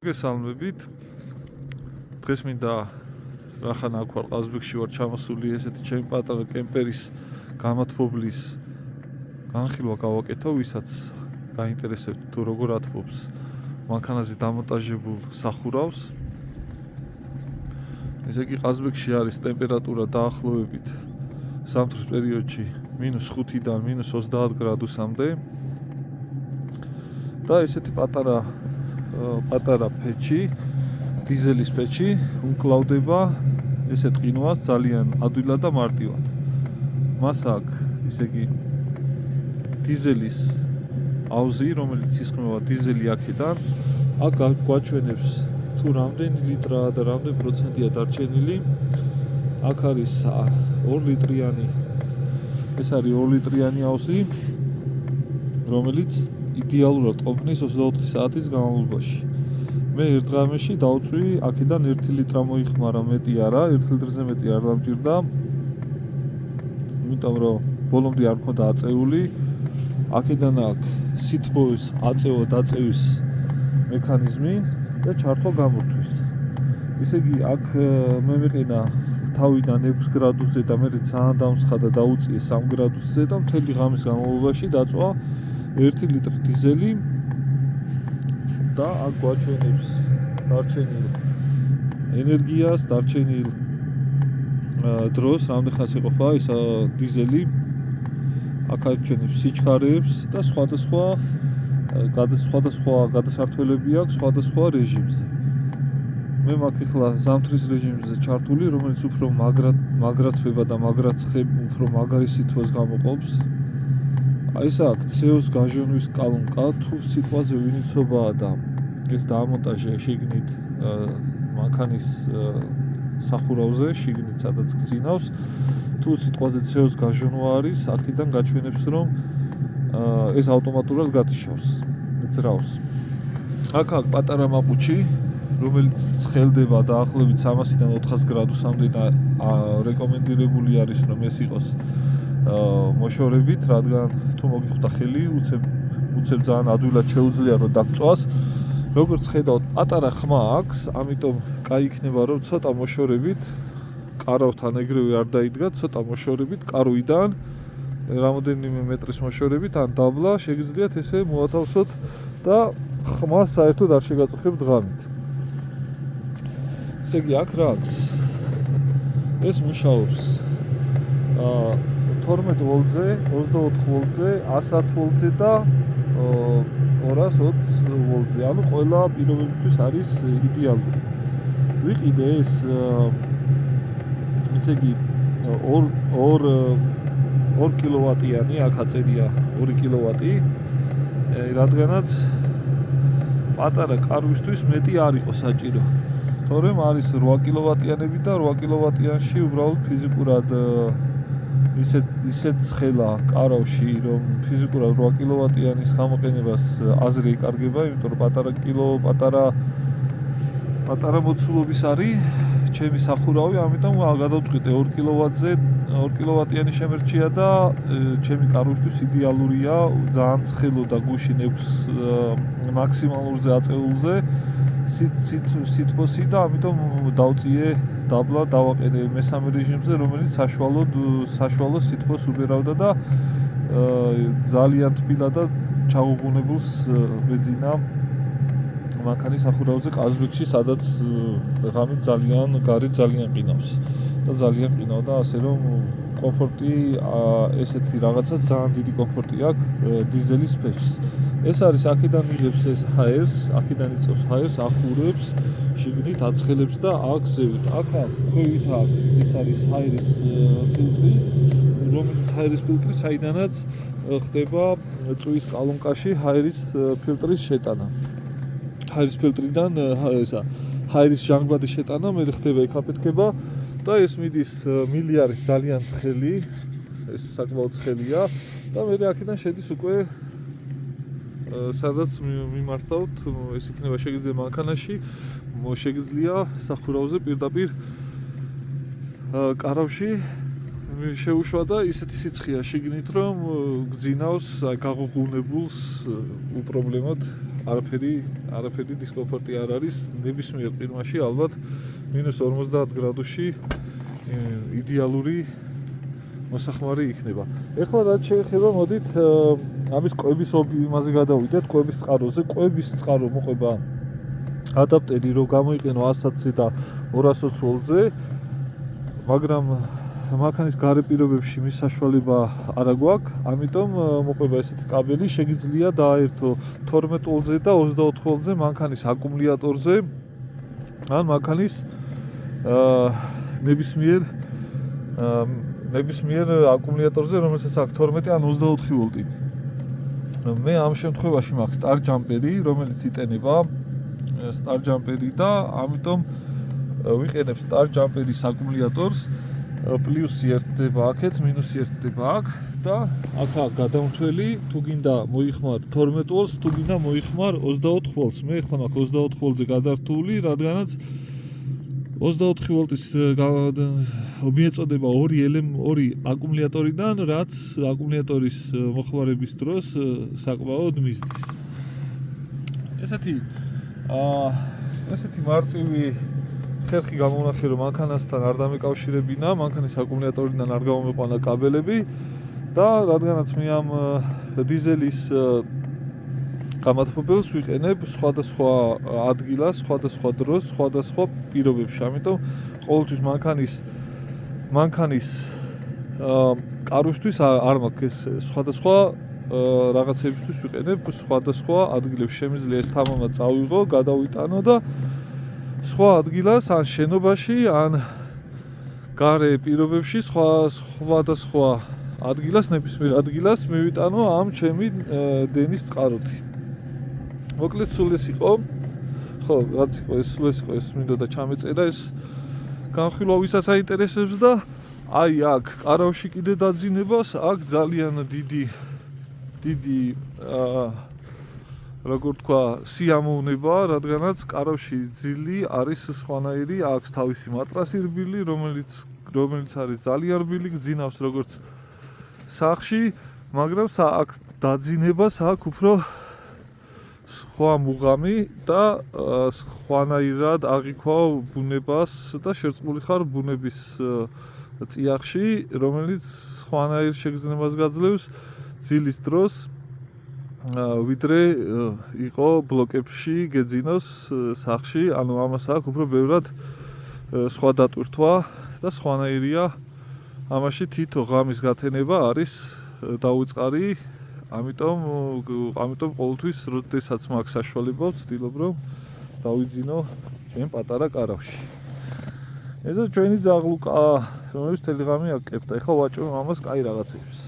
გესალმებით. დღეს მინდა რახან აქ ვარ ყაზბეგში ვარ ჩამოსული ესეთი ჩემი პატარა კემპერის გამათბობლის განხილვა გავაკეთო, ვისაც გაინტერესებთ თუ როგორ ათბობს მანქანაზე დამონტაჟებულ სახურავს. ესე იგი ყაზბეგში არის ტემპერატურა დაახლოებით ზამთრის პერიოდში -5-დან -30 გრადუსამდე და ესეთი პატარა ფეჩი, დიზელის ფეჩი უკლავდება ესეთ ყინვას ძალიან ადვილად და მარტივად. მას აქვს ისე იგი დიზელის აუზი, რომელიც ისხმება დიზელი აქედან. აქ გვაჩვენებს თუ რამდენი ლიტრაა და რამდენი პროცენტია დარჩენილი. აქ არის 2 ლიტრიანი, ეს არის 2 ლიტრიანი აუზი, რომელიც იდეალურად ყოფნის 24 საათის განმავლობაში. მე ერთ დღეში დავწვი აქედან 1 ლიტრა მოიხმარა, მეტი არა, 1 ლიტრზე მეტი არ დამჭირდა. იმიტომ რომ ბოლომდე არ მქონდა აწეული. აქედან აქვს სითბოს აწევა-დაწევის მექანიზმი და ჩართვა-გამორთვის. ისე იგი აქ მე მეყინა თავიდან 6 გრადუსზე და მე ძალიან დამცხადა და დაუწიე 3 გრადუსზე და მთელი ღამის განმავლობაში დაწვა 1 ლიტრი დიზელი და აქ გვაჩვენებს დარჩენილ ენერგიას, დარჩენილ დროს, რამდენ ხანს იყოფა ეს დიზელი. აქ აჩვენებს სიჩქარეებს და სხვადასხვა გადასართულები აქვს სხვადასხვა რეჟიმზე. მე მაქვს ახლა ზამთრის რეჟიმზე ჩართული, რომელიც უფრო მაგრათვება და უფრო მაგარი სითბოს გამოყოფს. ეს აქვს CO-ს გაჟონვის კალონკა, თუ სიტყვაზე ვინიცობაა და ეს დაამონტაჟე შიგნით მანქანის სახურავზე, შიგნით სადაც გძინავს, თუ სიტყვაზე CO-ს გაჟონვა არის, აქედან გაჩვენებს რომ ეს ავტომატურად გათიშავს, ძრავს. აქ აქვს პატარა მაპუჩი, რომელიც ცხელდება დაახლოებით 300-დან 400 გრადუსამდე და რეკომენდირებული არის რომ ეს იყოს მოშორებით, რადგან თუ მოგიხვდა ხელი, უცებ ძალიან ადვილად შეუძლია რომ დაგწვას. როგორც ხედავთ, პატარა ხმა აქვს, ამიტომ კაი იქნება რომ ცოტა მოშორებით, კარავთან ეგრევე არ დაიდგა, ცოტა მოშორებით, კარვიდან რამოდენიმე მეტრის მოშორებით ან დაბლა შეგიძლიათ ესე მოათავსოთ და ხმას საერთოდ არ შეგაწუხებთ ღამით. ესე იგი აქ რა აქვს? ეს მუშაობს 12 ვოლტზე, 24 ვოლტზე, 110 ვოლტზე და 220 ვოლტზე. ანუ ყველა პირობებისთვის არის იდეალური. ვიყიდე ეს ისე იგი 2 კილოვატიანი, აქ აწერია 2 კილოვატი, რადგანაც პატარა კარვისთვის მეტი არ იყო საჭირო. თორემ არის 8 კილოვატიანები და 8 კილოვატიანში უბრალოდ ფიზიკურად ისეთ ცხელა კარავში, რომ ფიზიკურად 8 კილოვატიანის გამოყენებას აზრი იკარგება, იმიტომ რომ პატარა მოცულობის არის ჩემი სახურავი, ამიტომ გადავწყვიტე 2 კილოვატზე, 2 კილოვატიანი შემერჩია და ჩემი კარვისთვის იდეალურია, ძალიან ცხელო და გუშინ 6 მაქსიმალურზე აწეულზე სითბოსი და ამიტომ დავწიე დაბლა დავაყენე მესამე რეჟიმზე, რომელიც საშუალო სითბოს უბერავდა და ძალიან თბილად და ჩაღუღუნებულს მეძინა მანქანის სახურავზე ყაზბეგში, სადაც ღამით გარეთ ძალიან ყინავს და ძალიან ყინავდა, ასე რომ კომფორტი ესეთი რაღაცაც ძალიან დიდი კომფორტი აქვს დიზელის ფეჩს. ეს არის აქედან იღებს ეს ჰაერს, აქედან იწევს ჰაერს, ახურებს, შიგნით აცხელებს და აგზევით. აქ ქვევით აქვს, ეს არის ჰაერის ფილტრი, რომელიც ჰაერის ფილტრი, საიდანაც ხდება წვის კალონკაში ჰაერის ფილტრის შეტანა. ჰაერის ფილტრიდან ჰაერის ჟანგბადის შეტანა მე ხდება იქ აფეთქება და ეს მიდის მილი არის ძალიან ცხელი, ეს საკმაოდ ცხელია და მე აქედან შედის უკვე სადაც მიმართავთ, ეს იქნება შეგიძლია მანქანაში, შეგიძლია სახურავზე პირდაპირ კარავში შეუშვა და ისეთი სიცხეა შიგნით, რომ გძინავს გაღუღუნებულს უპრობლემოდ არაფერი დისკომფორტი არ არის ნებისმიერ ყირმაში ალბათ -50 გრადუსში იდეალური მოსახმარი იქნება. ეხლა რაც შეეხება მოდით ამის კვების იმაზე გადავიდეთ, კვების წყაროზე. კვების წყარო მოყვება ადაპტერი რო გამოიყენო 100-ზე და 220 ვოლტზე, მაგრამ მანქანის გარე პირობებში მის საშუალება არ გვაქვს, ამიტომ მოყვება ესეთი კაბელი, შეგიძლია დააერთო 12 ვოლტზე და 24 ვოლტზე მანქანის აკუმულატორზე, ან მანქანის ნებისმიერ აკუმულატორზე, რომელსაც აქვს 12 ან 24 ვოლტი. მე ამ შემთხვევაში მაქვს სტარ ჯამპერი, რომელიც იტენება სტარ ჯამპერი და ამიტომ ვიყენებ სტარ ჯამპერის აკუმულატორს. პლუსი ერთდება აქეთ, მინუსი ერთდება აქ და აქა გადამთველი, თუ გინდა მოიხმარ 12 ვოლტს, თუ გინდა მოიხმარ 24 ვოლტს. მე ახლა მაქვს 24 ვოლტზე გადართული, რადგანაც 24 ვოლტის მიეწოდება ორი აკუმულატორიდან, რაც აკუმულატორის მოხმარების დროს საკმაოდ მისდის. ესეთი მარტივი ხერხი გამოვნახე, რომ მანქანასთან არ დამეკავშირებინა, მანქანის აკუმულატორიდან არ გამომეყვანა კაბელები და რადგანაც მე ამ დიზელის გამათბობელს ვიყენებ სხვადასხვა ადგილას, სხვადასხვა დროს, სხვადასხვა პირობებში. ამიტომ ყოველთვის მანქანის კარვისთვის არ მაქვს ეს სხვადასხვა რაღაცებისთვის ვიყენებ სხვადასხვა ადგილებში. შემიძლია ეს თამამად წავიღო, გადავიტანო და სხვა ადგილას, ან შენობაში, ან გარე პირობებში სხვადასხვა ადგილას, ნებისმიერ ადგილას მივიტანო ამ ჩემი დენის წყაროთი. მოკლედ სულ ეს იყო. ხო, რაც იყო ეს, სულ ეს იყო, ეს მინდოდა ჩამეწერა ეს განხილვა, ვისაც აინტერესებს და აი აქ ყარავში კიდე დაძინებას, აქ ძალიან დიდი როგორ თქვა, სიამოვნება, რადგანაც ყარავში ძილი არის სხვანაირი, აქვს თავისი მატრასი რბილი, რომელიც არის ძალიან რბილი, გძინავს როგორც სახლში, მაგრამ აქ დაძინებას აქვს უფრო სხვა მუღამი და სხვანაირად აღიქვავ ბუნებას და შერწყმული ხარ ბუნების წიაღში, რომელიც სხვანაირ შეგრძნებას გაძლევს ძილის დროს, ვიდრე იყო ბლოკებში გეძინოს სახლში, ანუ ამას აქვს უფრო ბევრად სხვა დატვირთვა და სხვანაირია. ამაში თითო ღამის გათენება არის დაუწყარი, ამიტომ ყოველთვის როდესაც მაქვს საშუალება, ვცდილობ რომ დავიძინო ჩემ პატარა ყარავში. ესა ჩვენი ძაღლუკა, რომელიც თელი ღამე აკლებდა. ეხლა ვაჭრობ ამას კაი რაღაცებს.